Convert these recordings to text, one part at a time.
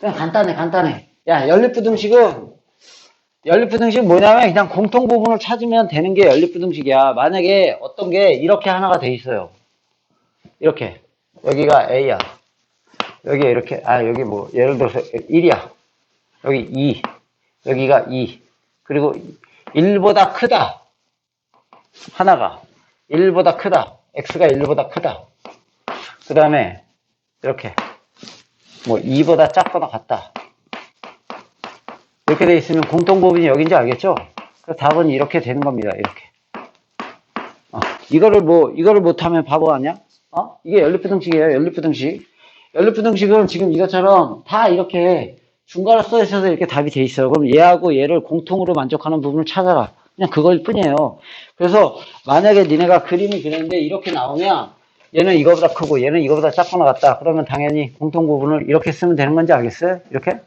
그냥 간단해, 간단해. 야, 연립부등식은 뭐냐면 그냥 공통 부분을 찾으면 되는 게 연립부등식이야. 만약에 어떤 게 이렇게 하나가 돼 있어요. 이렇게. 여기가 A야. 여기 이렇게, 여기 뭐, 예를 들어서 1이야. 여기 2. 여기가 2. 그리고 1보다 크다. 하나가. 1보다 크다. X가 1보다 크다. 그 다음에, 이렇게. 뭐, 2보다 작거나 같다. 이렇게 돼 있으면 공통부분이 여긴지 알겠죠? 그래서 답은 이렇게 되는 겁니다. 이렇게. 이거를 못하면 바보 아니야? 이게 연립부등식이에요. 연립부등식. 연립부등식은 지금 이것처럼 다 이렇게 중괄호 써 있어서 이렇게 답이 돼 있어요. 그럼 얘하고 얘를 공통으로 만족하는 부분을 찾아라. 그냥 그걸 뿐이에요. 그래서 만약에 니네가 그림을 그렸는데 이렇게 나오면 얘는 이거보다 크고 얘는 이거보다 작거나 같다. 그러면 당연히 공통 부분을 이렇게 쓰면 되는 건지 알겠어요? 이렇게?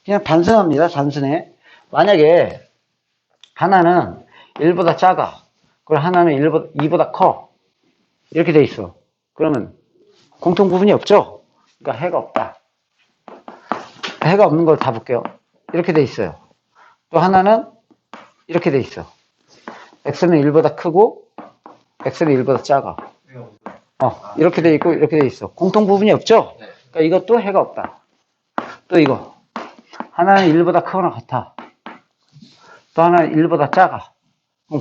그냥 단순합니다. 단순해. 만약에 하나는 1보다 작아. 그리고 하나는 2보다 커. 이렇게 돼 있어. 그러면 공통 부분이 없죠? 그러니까 해가 없다. 해가 없는 걸 다 볼게요. 이렇게 돼 있어요. 또 하나는 이렇게 돼 있어. x는 1보다 크고 x는 1보다 작아. 이렇게 돼 있고 이렇게 돼 있어. 공통 부분이 없죠? 그러니까 이것도 해가 없다. 또 이거. 하나는 1보다 크거나 같아. 또 하나는 1보다 작아.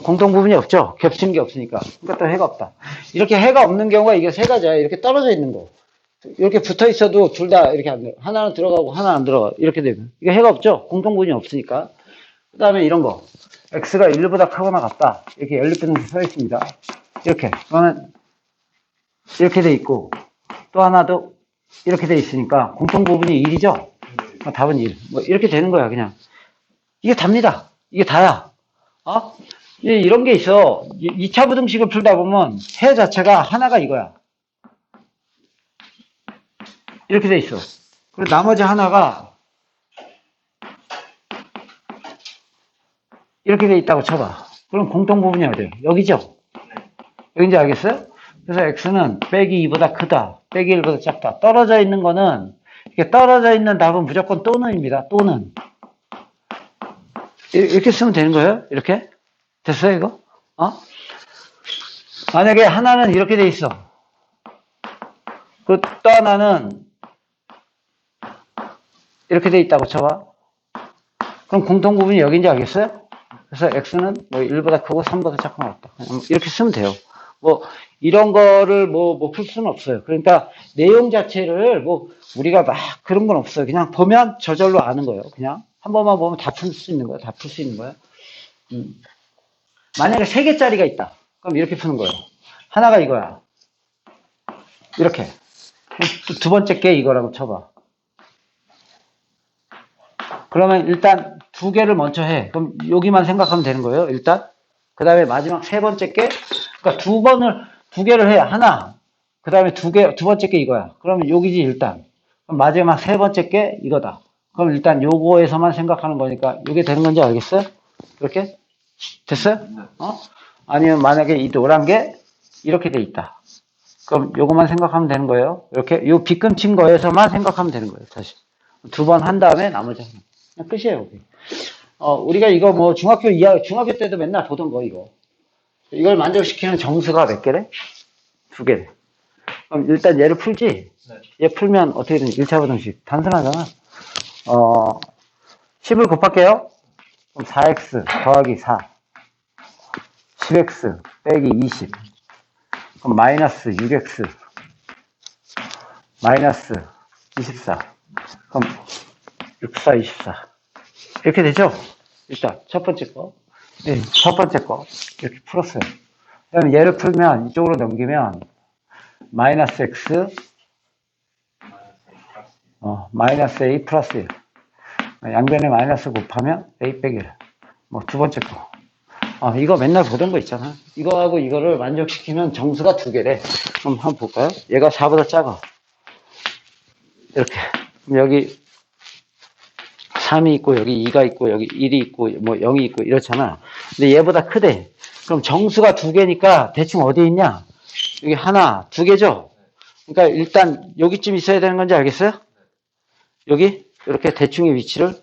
공통 부분이 없죠? 겹치는 게 없으니까. 그러니까 또 해가 없다. 이렇게 해가 없는 경우가 이게 세 가지야. 이렇게 떨어져 있는 거. 이렇게 붙어 있어도 둘 다 이렇게 안 돼. 하나는 들어가고 하나는 안 들어가. 이렇게 되면. 이게 해가 없죠? 공통 부분이 없으니까. 그 다음에 이런 거. x가 1보다 크거나 같다. 이렇게 연립부등식 써 있습니다. 이렇게. 그러면 이렇게 돼 있고 또 하나도 이렇게 돼 있으니까 공통 부분이 1이죠? 답은 1. 뭐 이렇게 되는 거야, 그냥. 이게 답니다. 이게 다야. 이런 게 있어. 2차 부등식을 풀다 보면 해 자체가 하나가 이거야. 이렇게 돼 있어. 그리고 나머지 하나가 이렇게 돼 있다고 쳐봐. 그럼 공통 부분이 어디야? 여기죠? 여긴지 알겠어요? 그래서 x는 빼기 2보다 크다. 빼기 1보다 작다. 떨어져 있는 거는 이렇게 떨어져 있는 답은 무조건 또는입니다. 또는. 이렇게 쓰면 되는 거예요? 이렇게? 됐어요, 이거? 만약에 하나는 이렇게 돼 있어. 그 또 하나는 이렇게 돼 있다고 쳐봐. 그럼 공통 부분이 여기인지 알겠어요? 그래서 x는 뭐 1보다 크고 3보다 작고 같다. 이렇게 쓰면 돼요. 뭐 이런 거를 뭐 풀 수는 없어요. 그러니까 내용 자체를 뭐 우리가 막 그런 건 없어요. 그냥 보면 저절로 아는 거예요. 그냥 한 번만 보면 다 풀 수 있는 거예요. 다 풀 수 있는 거예요. 만약에 3개짜리가 있다. 그럼 이렇게 푸는 거예요. 하나가 이거야. 이렇게. 두 번째 게 이거라고 쳐봐. 그러면 일단 2개를 먼저 해. 그럼 여기만 생각하면 되는 거예요. 일단. 그 다음에 마지막 3번째 게, 그러니까 2개를 해. 하나. 그 다음에 2두 번째 게 이거야. 그러면 여기지 일단. 그럼 마지막 3번째 게 이거다. 그럼 일단 요거에서만 생각하는 거니까 이게 되는 건지 알겠어요? 이렇게? 됐어요? 아니면 만약에 이 노란 게 이렇게 돼 있다. 그럼 요거만 생각하면 되는 거예요. 이렇게 요 빗금친 거에서만 생각하면 되는 거예요. 다시 2번 한 다음에 나머지 하나. 그냥 끝이에요. 여기. 우리가 이거 뭐 중학교 때도 맨날 보던 거 이거. 이걸 만족시키는 정수가 몇 개래? 2개래. 그럼 일단 얘를 풀지? 네. 얘 풀면 어떻게 되지? 1차 부등식. 단순하잖아. 10을 곱할게요. 그럼 4x 더하기 4. 10x 빼기 20. 그럼 마이너스 6x 마이너스 24. 그럼 64, 24. 이렇게 되죠? 일단 첫 번째 거. 네, 첫 번째 거. 이렇게 풀었어요. 그다음에 얘를 풀면 이쪽으로 넘기면 마이너스 x 마이너스 a 플러스 1. 양변에 마이너스 곱하면 a 빼기 1. 뭐 두 번째 거. 이거 맨날 보던 거 있잖아. 이거하고 이거를 만족시키면 정수가 2개래. 그럼 한번 볼까요? 얘가 4보다 작아. 이렇게. 그럼 여기 3이 있고, 여기 2가 있고, 여기 1이 있고, 뭐 0이 있고, 이렇잖아. 근데 얘보다 크대. 그럼 정수가 2개니까 대충 어디에 있냐? 여기 하나, 2개죠? 그러니까 일단 여기쯤 있어야 되는 건지 알겠어요? 여기? 이렇게 대충의 위치를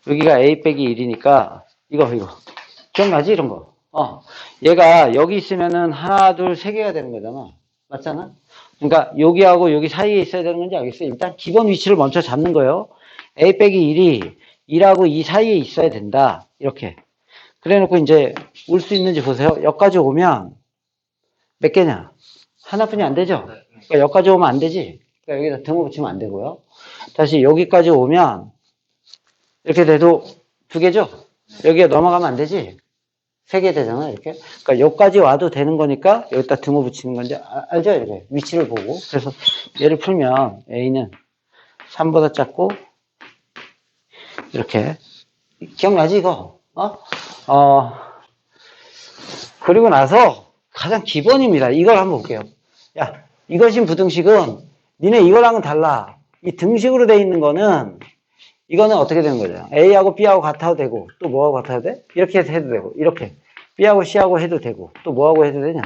여기가 A 빼기 1이니까 이거 기억나지 이런 거. 얘가 여기 있으면은 하나 둘 세 개가 되는 거잖아. 맞잖아? 그러니까 여기하고 여기 사이에 있어야 되는 건지 알겠어요? 일단 기본 위치를 먼저 잡는 거예요. A 빼기 1이 1하고 2 사이에 있어야 된다. 이렇게. 그래 놓고 이제 올 수 있는지 보세요. 여기까지 오면 몇 개냐? 하나뿐이 안 되죠? 그러니까 여기까지 오면 안 되지? 그러니까 여기다 등호 붙이면 안 되고요. 다시 여기까지 오면 이렇게 돼도 두 개죠? 여기에 넘어가면 안 되지? 세 개 되잖아, 이렇게. 그러니까 여기까지 와도 되는 거니까 여기다 등호 붙이는 건지 알죠? 이렇게 위치를 보고. 그래서 얘를 풀면 A는 3보다 작고 이렇게. 기억나지, 이거? 그리고 나서 가장 기본입니다. 이걸 한번 볼게요. 야, 이것인 부등식은 니네 이거랑은 달라. 이 등식으로 돼 있는 거는 이거는 어떻게 되는 거죠? A하고 B하고 같아도 되고 또 뭐하고 같아도 돼? 이렇게 해도 되고 이렇게 B하고 C하고 해도 되고 또 뭐하고 해도 되냐?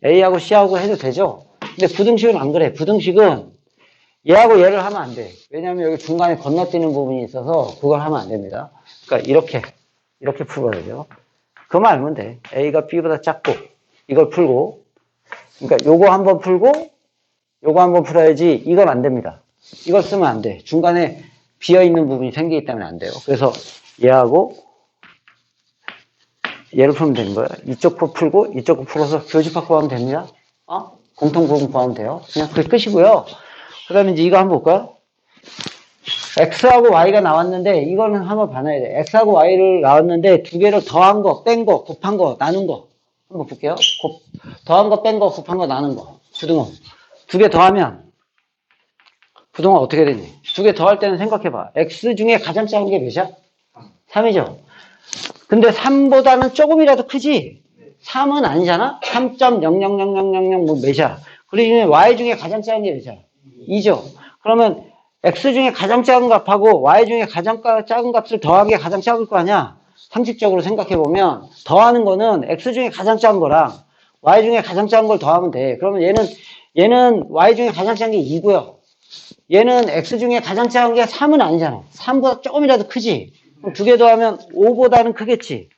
A하고 C하고 해도 되죠? 근데 부등식은 안 그래. 부등식은 얘하고 얘를 하면 안 돼. 왜냐하면 여기 중간에 건너뛰는 부분이 있어서 그걸 하면 안 됩니다. 그러니까 이렇게 풀어야 되죠. 그만 알면 돼. A가 B보다 작고 이걸 풀고 그러니까 요거 한번 풀고 요거 한번 풀어야지 이건 안 됩니다. 이걸 쓰면 안 돼. 중간에 비어있는 부분이 생기기 때문에 안 돼요. 그래서 얘하고 얘를 풀면 되는 거예요. 이쪽 거 풀고 이쪽 거 풀어서 교집합 구하면 됩니다. 공통 부분 구하면 돼요. 그냥 그게 끝이고요. 그 다음에 이제 이거 한번 볼까요? X하고 Y가 나왔는데 이거는 한번 봐놔야 돼. X하고 Y를 나왔는데 두 개를 더한 거, 뺀 거, 곱한 거, 나눈 거 한번 볼게요. 더한 거, 뺀 거, 곱한 거, 나눈 거. 부등호. 두 개 더하면 부등호가 어떻게 되니? 두 개 더할 때는 생각해봐. X 중에 가장 작은 게 몇이야? 3이죠. 근데 3보다는 조금이라도 크지? 3은 아니잖아? 3.0000000 뭐 몇이야? 그러면 Y 중에 가장 작은 게 몇이야? 2죠. 그러면 X 중에 가장 작은 값하고 Y 중에 가장 작은 값을 더한 게 가장 작을 거 아니야? 상식적으로 생각해보면 더하는 거는 X 중에 가장 작은 거랑 Y 중에 가장 작은 걸 더하면 돼. 그러면 얘는 Y 중에 가장 작은 게 2고요. 얘는 X 중에 가장 작은 게 3은 아니잖아. 3보다 조금이라도 크지? 그럼 두 개 더하면 5보다는 크겠지?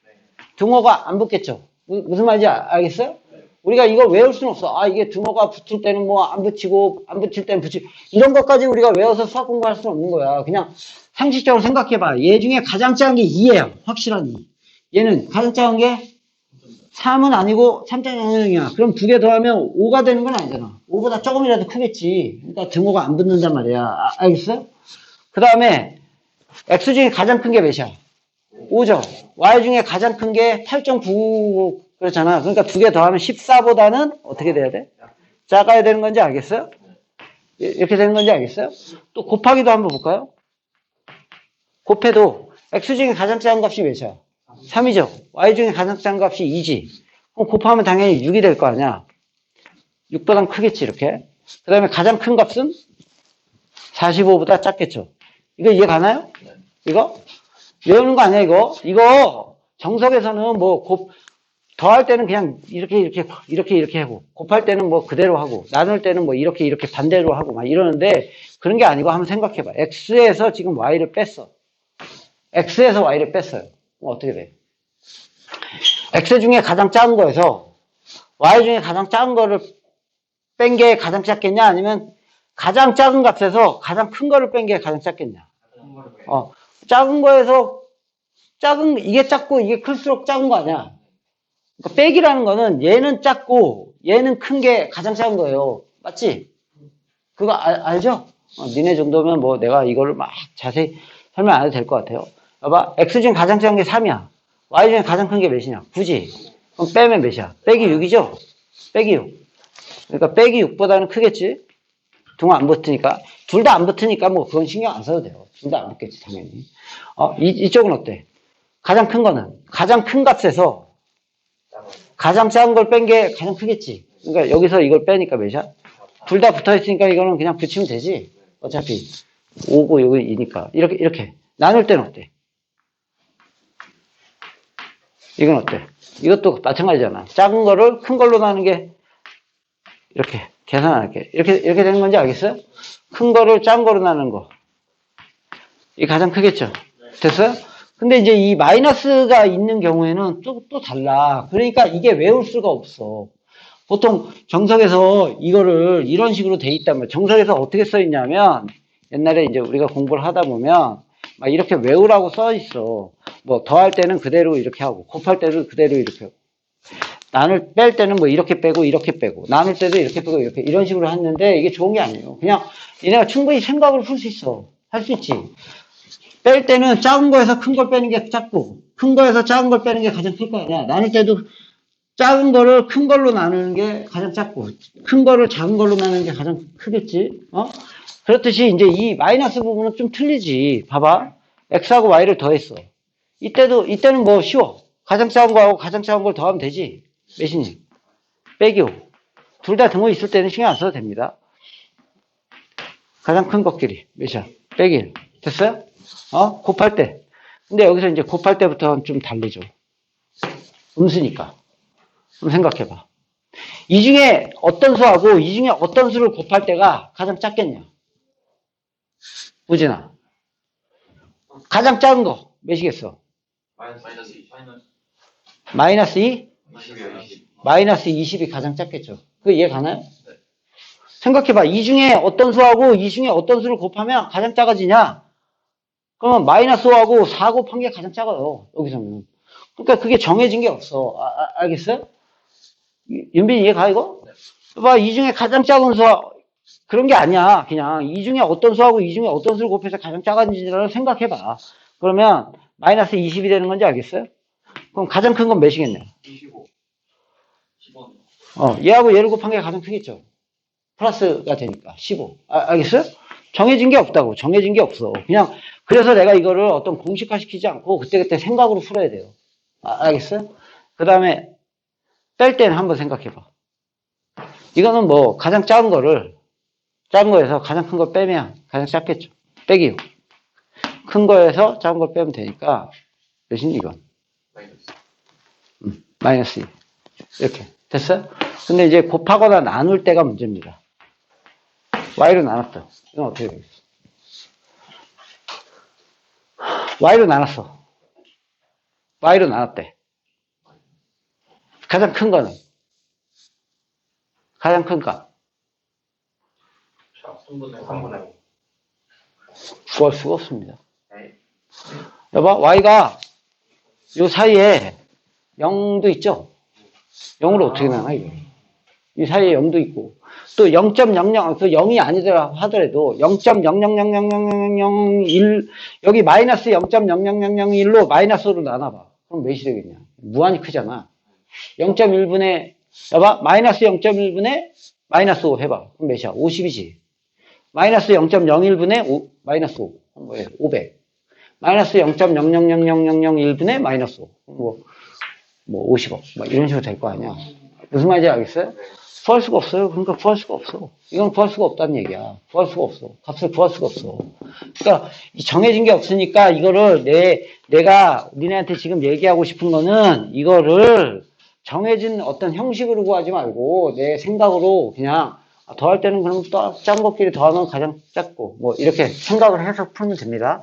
등호가 안 붙겠죠? 무슨 말인지 알겠어요? 우리가 이걸 외울 수는 없어. 이게 등호가 붙을 때는 뭐 안 붙이고, 안 붙일 때는 붙이고. 이런 것까지 우리가 외워서 수학 공부할 수는 없는 거야. 그냥 상식적으로 생각해봐. 얘 중에 가장 작은 게 2예요. 확실한 2. 얘는 가장 작은 게 3은 아니고 3.00이야. 그럼 두 개 더하면 5가 되는 건 아니잖아. 5보다 조금이라도 크겠지. 그러니까 등호가 안 붙는단 말이야. 알겠어? 그 다음에 X 중에 가장 큰 게 몇이야? 5죠. Y 중에 가장 큰 게 8.9 그렇잖아. 그러니까 두 개 더하면 14보다는 어떻게 돼야 돼? 작아야 되는 건지 알겠어요? 이렇게 되는 건지 알겠어요? 또 곱하기도 한번 볼까요? 곱해도 X 중에 가장 작은 값이 몇이야? 3이죠. Y 중에 가장 작은 값이 2지. 그럼 곱하면 당연히 6이 될 거 아니야. 6보단 크겠지 이렇게. 그 다음에 가장 큰 값은 45보다 작겠죠. 이거 이해 가나요? 이거? 외우는 거 아니야 이거? 이거 정석에서는 뭐 더할 때는 그냥 이렇게 하고 곱할 때는 뭐 그대로 하고 나눌 때는 뭐 이렇게 반대로 하고 막 이러는데 그런 게 아니고 한번 생각해봐. X에서 지금 Y를 뺐어. X에서 Y를 뺐어요. 그럼 어떻게 돼? X 중에 가장 작은 거에서 Y 중에 가장 작은 거를 뺀 게 가장 작겠냐? 아니면 가장 작은 값에서 가장 큰 거를 뺀 게 가장 작겠냐? 작은 거에서 이게 작고 이게 클수록 작은 거 아니야? 그러니까 빼기라는 거는 얘는 작고 얘는 큰 게 가장 작은 거예요. 맞지? 그거 알죠? 니네 정도면 뭐 내가 이거를 막 자세히 설명 안 해도 될 것 같아요. 봐봐. X 중에 가장 작은 게 3이야. Y 중에 가장 큰 게 몇이냐? 9지? 그럼 빼면 몇이야? 빼기 6이죠? 빼기 6. 그러니까 빼기 6보다는 크겠지? 등호 안 붙으니까. 둘 다 안 붙으니까 뭐 그건 신경 안 써도 돼요. 둘 다 안 붙겠지, 당연히. 이쪽은 어때? 가장 큰 거는? 가장 큰 값에서 가장 작은 걸 뺀 게 가장 크겠지? 그러니까 여기서 이걸 빼니까 몇이야? 둘 다 붙어 있으니까 이거는 그냥 붙이면 되지. 어차피 5고 여기 2니까. 이렇게. 나눌 때는 어때? 이건 어때? 이것도 마찬가지잖아. 작은 거를 큰 걸로 나누는 게 이렇게 계산 안 할게. 이렇게 되는 건지 알겠어요? 큰 거를 작은 거로 나누는 거. 이게 가장 크겠죠? 됐어요? 근데 이제 이 마이너스가 있는 경우에는 또 달라. 그러니까 이게 외울 수가 없어. 보통 정석에서 이거를 이런 식으로 돼 있다면, 정석에서 어떻게 써 있냐면, 옛날에 이제 우리가 공부를 하다 보면, 막 이렇게 외우라고 써 있어. 뭐, 더할 때는 그대로 이렇게 하고, 곱할 때도 그대로 이렇게 하고, 나눌 뺄 때는 뭐 이렇게 빼고, 이렇게 빼고, 나눌 때도 이렇게 빼고, 이렇게, 이런 식으로 했는데, 이게 좋은 게 아니에요. 그냥, 얘네가 충분히 생각을 풀 수 있어. 할 수 있지. 뺄 때는 작은 거에서 큰 걸 빼는 게 작고, 큰 거에서 작은 걸 빼는 게 가장 클 거 아니야. 나눌 때도 작은 거를 큰 걸로 나누는 게 가장 작고, 큰 거를 작은 걸로 나누는 게 가장 크겠지? 그렇듯이 이제 이 마이너스 부분은 좀 틀리지. 봐봐. x하고 y를 더했어. 이때는 뭐 쉬워. 가장 작은 거하고 가장 작은 걸 더하면 되지. 몇이니? 빼기 5. 둘 다 등호 있을 때는 신경 안 써도 됩니다. 가장 큰 것끼리. 몇이야? 빼기 1. 됐어요? 곱할 때. 근데 여기서 이제 곱할 때부터는 좀 다르죠. 음수니까. 좀 생각해봐. 이 중에 어떤 수하고 이 중에 어떤 수를 곱할 때가 가장 작겠냐? 우진아. 가장 작은 거 몇이겠어? 마이너스 2? 마이너스 20이 가장 작겠죠. 그 이해 가나요? 네. 생각해봐. 이 중에 어떤 수하고 이 중에 어떤 수를 곱하면 가장 작아지냐? 그러면 마이너스 5하고 4 곱한 게 가장 작아요. 여기서는. 그러니까 그게 정해진 게 없어. 알겠어요? 윤빈이 이해가 이거? 봐, 이 중에 가장 작은 수 그런 게 아니야. 그냥 이 중에 어떤 수하고 이 중에 어떤 수를 곱해서 가장 작은지를 생각해봐. 그러면 마이너스 20이 되는 건지 알겠어요? 그럼 가장 큰 건 몇이겠네요? 25. 10원. 얘하고 얘를 곱한 게 가장 크겠죠. 플러스가 되니까 15. 알겠어요? 정해진 게 없다고. 정해진 게 없어. 그냥 그래서 내가 이거를 어떤 공식화 시키지 않고 그때그때 생각으로 풀어야 돼요. 알겠어요? 그 다음에 뺄 때는 한번 생각해봐. 이거는 뭐 가장 작은 거에서 가장 큰 거 빼면 가장 작겠죠. 빼기 6. 큰 거에서 작은 걸 빼면 되니까 몇이니 이건? 마이너스 2. 이렇게 됐어요? 근데 이제 곱하거나 나눌 때가 문제입니다. y로 나눴다. 이건 어떻게 되겠어? y로 나눴어. y로 나눴대. 가장 큰 거는? 가장 큰 값. 3분의 5. 구할 수가 없습니다. 여봐, y가 요 사이에 0도 있죠? 0으로 어떻게 나눠, 이거? 이 사이에 0도 있고, 또 0.00, 그 0이 아니더라 하더라도 0.00000001, 여기 마이너스 0.000001로 마이너스로 나눠봐. 그럼 몇이 되겠냐? 무한히 크잖아. 0.1분의, 여봐, 마이너스 0.1분의 마이너스 5 해봐. 그럼 몇이야? 50이지. 마이너스 0.01분의 마이너스 5. 뭐예요? 500. 마이너스 0.000001분의 마이너스 5. 뭐 50억. 뭐 이런 식으로 될 거 아니야. 무슨 말인지 알겠어요? 구할 수가 없어요. 그러니까 구할 수가 없어. 이건 구할 수가 없다는 얘기야. 구할 수가 없어. 값을 구할 수가 없어. 그러니까 정해진 게 없으니까 이거를 내가 니네한테 지금 얘기하고 싶은 거는 이거를 정해진 어떤 형식으로 구하지 말고 내 생각으로 그냥 더할 때는 그럼 또 작은 것끼리 더하면 가장 작고 뭐 이렇게 생각을 해서 풀면 됩니다.